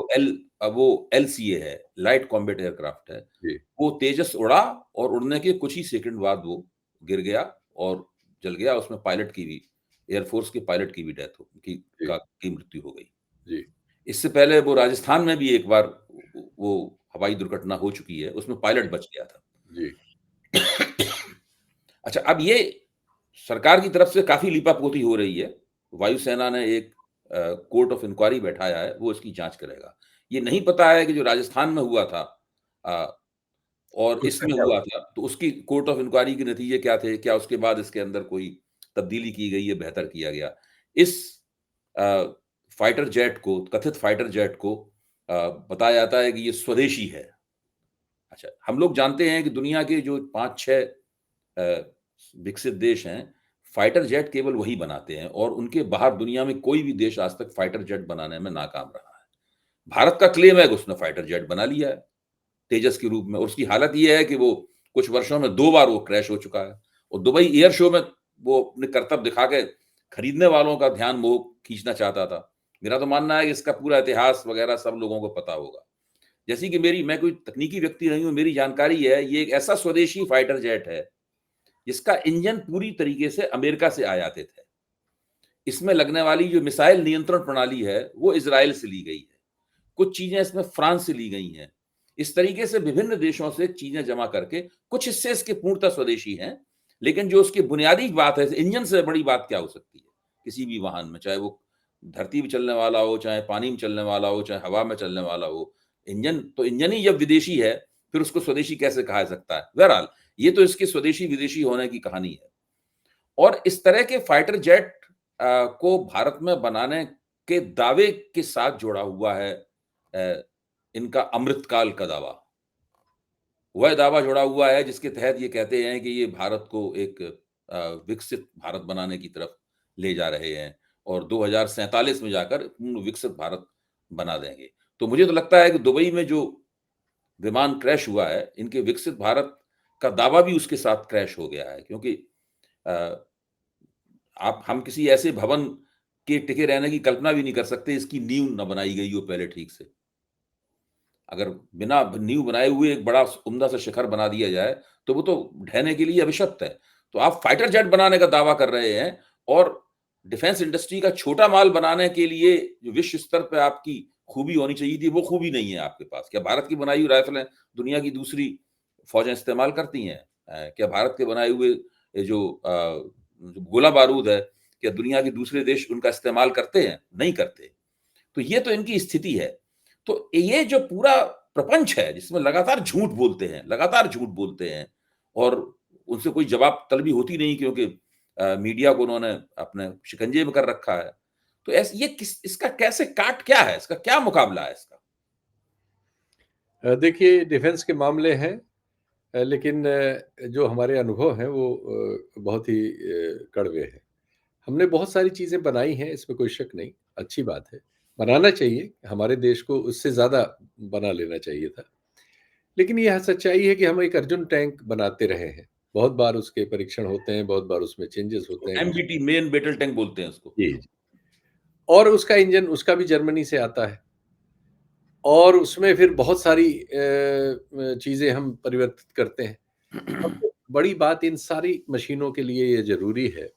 A: वो एलसीए है, लाइट कॉम्बैट एयरक्राफ्ट है।
B: जी,
A: वो तेजस उड़ा और उड़ने के कुछ ही सेकंड बाद वो गिर गया और जल गया। उसमें पायलट की भी, एयर फोर्स के पायलट की भी डेथ हो की
B: जी,
A: का की मृत्यु हो गई।
B: जी,
A: इससे पहले वो राजस्थान में भी एक बार वो हवाई दुर्घटना हो चुकी है, उसमें पायलट बच गया था।
B: जी,
A: अच्छा, अब ये सरकार की तरफ से काफ़ी लीपापोती हो रही है। वायुसेना ने एक कोर्ट ऑफ इंक्वायरी बैठाया है, वो इसकी जाँच करेगा। ये नहीं पता है कि जो राजस्थान में हुआ था अ, और
B: उसका
A: इसमें
B: क्या
A: हुआ
B: हुआ?
A: था, तो उसकी कोर्ट ऑफ इंक्वायरी के नतीजे क्या थे? क्या उसके बाद इसके अंदर कोई तब्दीली की गई या बेहतर किया गया? इस अ, फाइटर जेट को, कथित फाइटर जेट को बताया जाता है कि ये स्वदेशी है। अच्छा, हम लोग जानते हैं कि दुनिया के जो 5-6 अ, विकसित देश हैं, फाइटर जेट केवल वही बनाते हैं और उनके बाहर दुनिया में कोई भी देश आज तक फाइटर जेट बनाने में नाकाम रहा है। भारत का क्लेम है कि उसने फाइटर जेट बना लिया है, तेजस के रूप में, और उसकी हालत ये है कि वो कुछ वर्षों में 2 बार वो क्रैश हो चुका है और दुबई एयर शो में वो अपने करतब दिखा के खरीदने वालों का ध्यान वो खींचना चाहता था। मेरा तो मानना है कि इसका पूरा इतिहास वगैरह सब लोगों को पता होगा। जैसे कि मैं कोई तकनीकी व्यक्ति नहीं हूँ, मेरी जानकारी है, ये एक ऐसा स्वदेशी फाइटर जेट है, जिसका इंजन पूरी तरीके से अमेरिका से आयातित है। इसमें लगने वाली जो मिसाइल नियंत्रण प्रणाली है, वो इज़राइल से ली गई है। कुछ चीज़ें इसमें फ्रांस से ली गई हैं। इस तरीके से विभिन्न देशों से चीज़ें जमा करके कुछ हिस्से इसके पूर्णतः स्वदेशी हैं, लेकिन जो उसकी बुनियादी बात है, इंजन से बड़ी बात क्या हो सकती है? किसी भी वाहन में, चाहे वो धरती पे चलने वाला हो, चाहे पानी में चलने वाला हो, चाहे हवा में चलने वाला हो, इंजन ही जब विदेशी है, फिर उसको स्वदेशी कैसे कहा जा सकता है? बहरहाल, ये तो इसके स्वदेशी-विदेशी होने की कहानी है। और इस तरह के फाइटर जेट को भारत में बनाने के दावे के साथ जुड़ा हुआ है इनका अमृतकाल का दावा। वह दावा जुड़ा हुआ है जिसके तहत ये कहते हैं कि ये भारत को एक विकसित भारत बनाने की तरफ ले जा रहे हैं और 2047 में जाकर पूर्ण विकसित भारत बना देंगे। तो मुझे तो लगता है कि दुबई में जो विमान क्रैश हुआ है, इनके विकसित भारत का दावा भी उसके साथ क्रैश हो गया है क्योंकि अ, आप हम किसी ऐसे भवन के टिके रहने की कल्पना भी नहीं कर सकते, इसकी नींव ना बनाई गई हो पहले ठीक से। अगर बिना नींव बनाए हुए एक बड़ा उम्दा सा शिखर बना दिया जाए, तो वो तो ढहने के लिए अभिशप्त है। तो आप फाइटर जेट बनाने का दावा कर रहे हैं और डिफेंस इंडस्ट्री का छोटा माल बनाने के लिए जो विश्व स्तर पे आपकी खूबी होनी चाहिए थी, वो खूबी नहीं है आपके पास। क्या भारत की बनाई हुई राइफ़लें दुनिया की दूसरी फ़ौजें इस्तेमाल करती हैं? क्या भारत के बनाए हुए ये जो गोला बारूद है, क्या दुनिया के दूसरे देश उनका इस्तेमाल करते हैं? नहीं करते। तो ये तो इनकी स्थिति है। तो ये जो पूरा प्रपंच है, जिसमें लगातार झूठ बोलते हैं और उनसे कोई जवाब तलबी होती नहीं क्योंकि मीडिया को उन्होंने अपने शिकंजे में कर रखा है। तो ऐस ये किस इसका कैसे काट क्या है? इसका क्या मुकाबला है इसका?
B: देखिए डिफेंस के मामले हैं लेकिन जो हमारे अनुभव हैं वो बहुत ही कड़वे हैं। हमने बहुत सारी चीज़ें बनाई हैं, इसमें कोई शक नहीं, अच्छी बात है। बनाना चाहिए, हमारे देश को उससे ज़्यादा बना लेना चाहिए था। लेकिन यह सच्चाई है कि हम एक अर्जुन टैंक बनाते रहे हैं। बहुत बार उसके परीक्षण होते हैं, बहुत बार उसमें चेंजेस होते
A: उसको
B: हैं।
A: एमबीटी मेन बैटल टैंक बोलते हैं उसको।
B: जी, जी। और उसका इंजन उसका भी जर्मनी से आता है और उसमें फिर बहुत सारी चीज़ें हम परिवर्तित करते हैं। सबसे बड़ी बात इन सारी मशीनों के लिए ये ज़रूरी है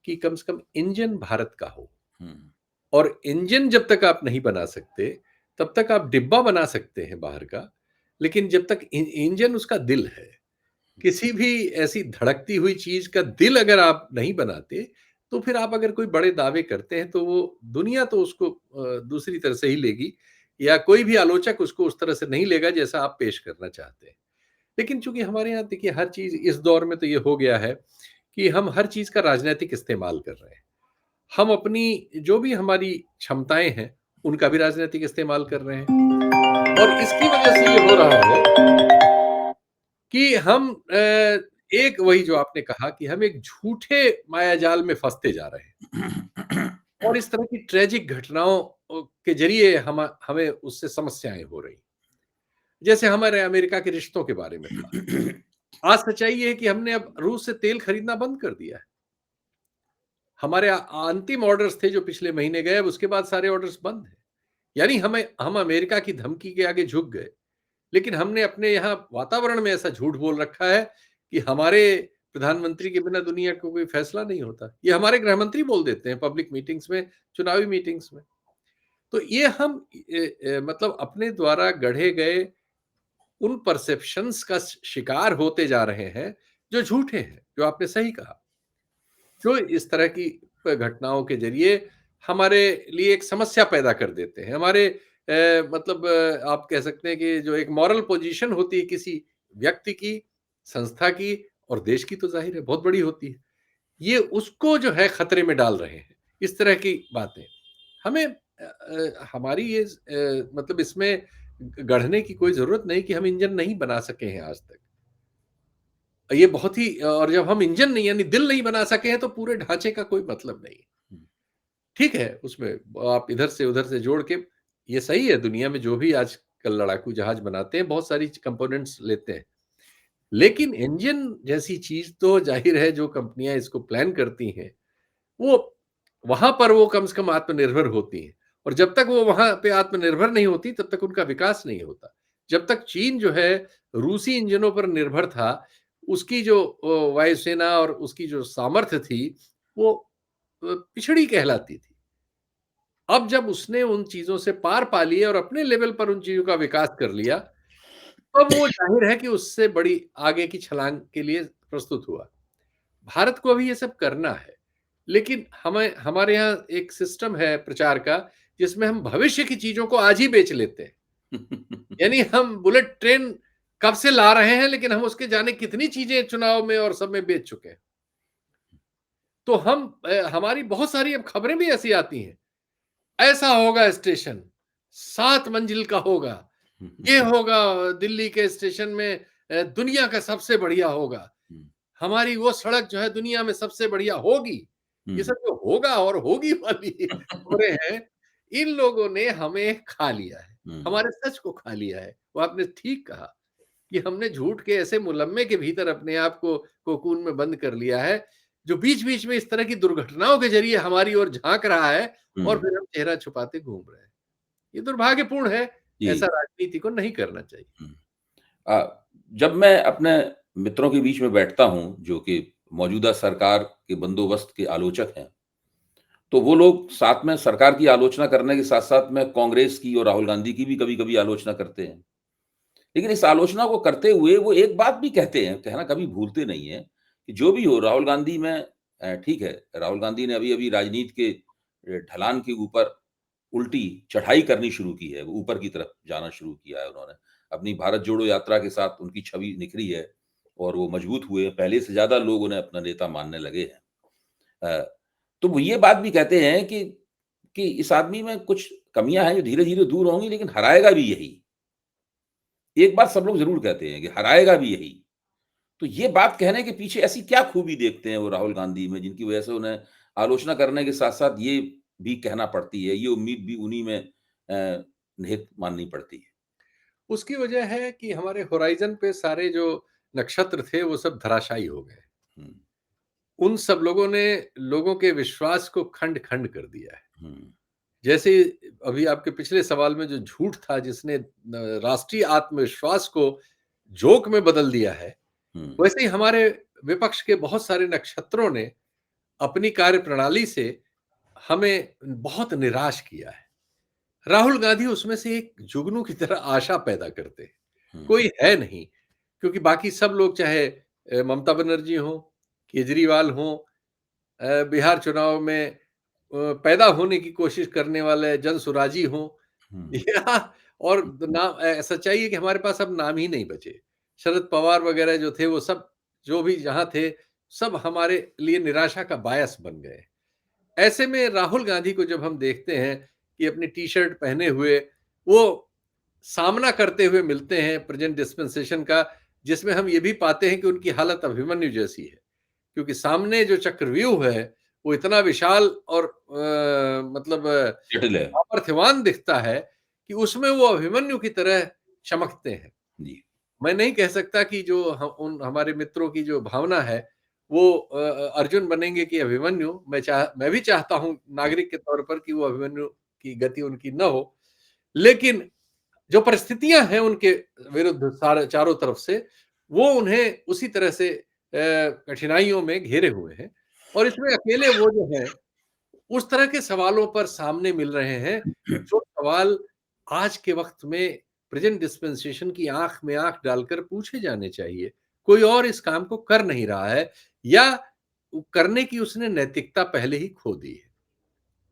B: कि कम से कम इंजन भारत का हो।
A: हुँ।
B: और इंजन जब तक आप नहीं बना सकते, तब तक आप डिब्बा बना सकते हैं बाहर का, लेकिन जब तक इंजन उसका दिल है, किसी भी ऐसी धड़कती हुई चीज का दिल अगर आप नहीं बनाते, तो फिर आप अगर कोई बड़े दावे करते हैं तो वो दुनिया तो उसको दूसरी तरह से ही लेगी, या कोई भी आलोचक उसको उस तरह से नहीं लेगा जैसा आप पेश करना चाहते हैं। लेकिन चूंकि हमारे यहाँ देखिए हर चीज इस दौर में तो ये हो गया है कि हम हर चीज का राजनीतिक इस्तेमाल कर रहे हैं। हम अपनी जो भी हमारी क्षमताएं हैं, उनका भी राजनीतिक इस्तेमाल कर रहे हैं, और इसकी वजह से ये हो रहा है कि हम एक वही जो आपने कहा कि हम एक झूठे मायाजाल में फंसते जा रहे हैं, और इस तरह की ट्रेजिक घटनाओं के जरिए हमें उससे समस्याएं हो रही, जैसे हमारे अमेरिका के रिश्तों के बारे में था। आज सच्चाई ये है कि हमने अब रूस से तेल खरीदना बंद कर दिया है। हमारे अंतिम ऑर्डर्स थे जो पिछले महीने गए, अब उसके बाद सारे ऑर्डर्स बंद हैं। यानी हम अमेरिका की धमकी के आगे झुक गए, लेकिन हमने अपने यहाँ वातावरण में ऐसा झूठ बोल रखा है कि हमारे प्रधानमंत्री के बिना दुनिया को कोई फैसला नहीं होता। ये हमारे गृह मंत्री बोल देते हैं पब्लिक मीटिंग्स में, चुनावी मीटिंग्स में। तो ये हम मतलब अपने द्वारा गढ़े गए उन परसेप्शंस का शिकार होते जा रहे हैं जो झूठे हैं, जो आपने सही कहा। जो इस तरह की घटनाओं के ज़रिए हमारे लिए एक समस्या पैदा कर देते हैं। हमारे मतलब आप कह सकते हैं कि जो एक मॉरल पोजीशन होती है किसी व्यक्ति की, संस्था की और देश की, तो ज़ाहिर है बहुत बड़ी होती है। ये उसको जो है खतरे में डाल रहे हैं, इस तरह की बातें। हमें हमारी ये मतलब इसमें गढ़ने की कोई ज़रूरत नहीं कि हम इंजन नहीं बना सके हैं आज तक। ये बहुत ही, और जब हम इंजन नहीं यानी दिल नहीं बना सके हैं, तो पूरे ढांचे का कोई मतलब नहीं है। ठीक है, उसमें आप इधर से उधर से जोड़ के, ये सही है, दुनिया में जो भी आजकल लड़ाकू जहाज बनाते हैं, बहुत सारी कंपोनेंट्स लेते हैं। लेकिन इंजन जैसी चीज़ तो ज़ाहिर है जो कंपनियाँ इसको प्लान करती हैं, वो वहाँ पर वो कम से कम आत्मनिर्भर होती हैं, और जब तक वो वहाँ पे आत्मनिर्भर नहीं होती, तब तक उनका विकास नहीं होता। जब तक चीन जो है रूसी इंजनों पर निर्भर था, उसकी जो वायुसेना और उसकी जो सामर्थ्य थी, वो पिछड़ी कहलाती थी। अब जब उसने उन चीज़ों से पार पा लिए और अपने लेवल पर उन चीज़ों का विकास कर लिया, तब वो ज़ाहिर है कि उससे बड़ी आगे की छलांग के लिए प्रस्तुत हुआ। भारत को अभी ये सब करना है, लेकिन हमें हमारे यहाँ एक सिस्टम है प्रचार का, जिसमें हम भविष्य की चीज़ों को आज ही बेच लेते हैं। यानी हम बुलेट ट्रेन कब से ला रहे हैं, लेकिन हम उसके जाने कितनी चीज़ें चुनाव में और सब में बेच चुके हैं। तो हमारी बहुत सारी अब खबरें भी ऐसी आती हैं, ऐसा होगा स्टेशन, 7 मंजिल का होगा, ये होगा दिल्ली के स्टेशन में, दुनिया का सबसे बढ़िया होगा, हमारी वो सड़क जो है दुनिया में सबसे बढ़िया होगी। ये सब जो होगा और होगी वाली खबरें हैं, इन लोगों ने हमें खा लिया है, हमारे सच को खा लिया है। वो आपने ठीक कहा कि हमने झूठ के ऐसे मुलम्मे के भीतर अपने आप को कोकून में बंद कर लिया है, जो बीच-बीच में इस तरह की दुर्घटनाओं के ज़रिए हमारी ओर झाँक रहा है, और फिर हम चेहरा छुपाते घूम रहे हैं। ये दुर्भाग्यपूर्ण है, ऐसा
A: जी।
B: राजनीति को नहीं करना चाहिए।
A: हुँ। जब मैं अपने मित्रों के बीच में बैठता हूँ, जो कि मौजूदा सरकार के बंदोबस्त के आलोचक हैं, तो वो लोग साथ में सरकार की आलोचना करने के साथ-साथ में कांग्रेस की और राहुल गांधी की भी कभी-कभी आलोचना करते हैं। लेकिन इस आलोचना को करते हुए वो एक बात भी कहते हैं, कहना कभी भूलते नहीं हैं, कि जो भी हो राहुल गांधी में ठीक है, राहुल गांधी ने अभी-अभी राजनीति के ढलान के ऊपर उल्टी चढ़ाई करनी शुरू की है, वो ऊपर की तरफ जाना शुरू किया है उन्होंने। अपनी भारत जोड़ो यात्रा के साथ उनकी छवि निखरी है और वो मजबूत हुए हैं, पहले से ज़्यादा लोग उन्हें अपना नेता मानने लगे हैं। अ, तो वो ये बात भी कहते हैं कि इस आदमी में कुछ कमियाँ हैं जो धीरे-धीरे दूर होंगी लेकिन हराएगा भी यही। एक बात सब लोग ज़रूर कहते हैं कि हराएगा भी यही। तो ये बात कहने के पीछे ऐसी क्या खूबी देखते हैं वो राहुल गांधी में जिनकी वजह से उन्हें आलोचना करने के साथ-साथ ये भी कहना पड़ती है, ये उम्मीद भी उन्हीं में निहित माननी पड़ती है?
B: उसकी वजह है कि हमारे होराइज़न पे सारे जो नक्षत्र थे, वो सब धराशायी हो गए।
A: हुँ,
B: उन सब लोगों ने लोगों के विश्वास को खंड-खंड कर दिया है।
A: हुँ,
B: जैसे अभी आपके पिछले सवाल में जो झूठ था जिसने राष्ट्रीय आत्मविश्वास को जोक में बदल दिया है,
A: हुँ,
B: वैसे ही हमारे विपक्ष के बहुत सारे नक्षत्रों ने अपनी कार्यप्रणाली से हमें बहुत निराश किया है। राहुल गांधी उसमें से एक जुगनू की तरह आशा पैदा करते हैं।
A: हुँ,
B: कोई है नहीं, क्योंकि बाकी सब लोग चाहे ममता बनर्जी हों, केजरीवाल हों, बिहार चुनाव में पैदा होने की कोशिश करने वाले जनसुराजी हों,
A: हुँ,
B: या और सच्चाई है कि हमारे पास अब नाम ही नहीं बचे। शरद पवार वगैरह जो थे वो सब, जो भी जहाँ थे, सब हमारे लिए निराशा का बायस बन गए। ऐसे में राहुल गांधी को जब हम देखते हैं कि अपनी टी-शर्ट पहने हुए वो सामना करते हुए मिलते हैं प्रेजेंट डिस्पेंसेशन का, जिसमें हम ये भी पाते हैं कि उनकी हालत अभिमन्यु जैसी है। क्योंकि सामने जो चक्रव्यूह है, वो इतना विशाल और मतलब
A: जटिल है।
B: सामर्थ्यवान दिखता है कि उसमें वो अभिमन्यु की तरह चमकते हैं।
A: जी।
B: मैं नहीं कह सकता कि जो उन हमारे मित्रों की जो भावना है, वो अर्जुन बनेंगे कि अभिमन्यु। मैं भी चाहता हूँ नागरिक के तौर पर कि वो अभिमन्यु की गति उनकी न हो। लेकिन जो परिस्थितियाँ हैं उनके विरुद्ध सारे चारों तरफ से, वो उन्हें उसी तरह से कठिनाइयों में घेरे हुए हैं, और इसमें अकेले वो जो हैं, उस तरह के सवालों पर सामने मिल रहे हैं, जो सवाल आज के वक़्त में प्रेज़ेंट डिस्पेंसेशन की आँख में आँख डालकर पूछे जाने चाहिए। कोई और इस काम को कर नहीं रहा है, या करने की उसने नैतिकता पहले ही खो दी है।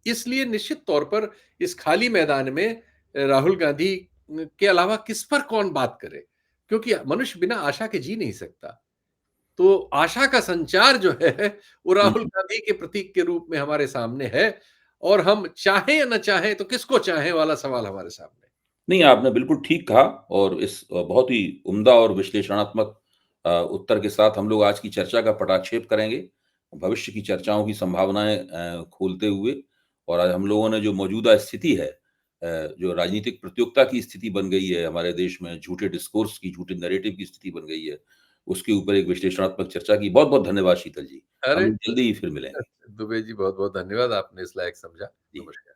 B: इसलिए निश्चित तौर पर इस खाली मैदान में राहुल गांधी के अलावा किस पर कौन बात करे? क्योंकि मनुष्य बिना आशा के जी नहीं सकता। तो आशा का संचार जो है, वो
A: हुँ,
B: राहुल
A: हुँ।
B: गांधी के प्रतीक के रूप में हमारे सामने है, और हम चाहें या ना चाहें तो किसको चाहें वाला सवाल हमारे सामने है।
A: नहीं, आपने बिल्कुल ठीक कहा और इस बहुत ही उम्दा और विश्लेषणात्मक उत्तर के साथ हम लोग आज की चर्चा का पटाक्षेप करेंगे। भविष्य की चर्चाओं की संभावनाएँ खोलते हुए और आज हम लोगों ने जो मौजूदा स्थिति है जो राजनीतिक प्रतियोगिता की स्थिति बन गई है हमारे देश में, झूठे डिस्कोर्स की, झूठे नैरेटिव की स्थिति बन गई है, उसके ऊपर एक विश्लेषणात्मक चर्चा की। बहुत-बहुत धन्यवाद शीतल जी। हम
B: अरे!
A: लोग जल्दी ही फिर मिलेंगे।
B: दुबे जी, बहुत-बहुत धन्यवाद, आपने इस लायक समझा।
A: जी।
B: नमस्कार।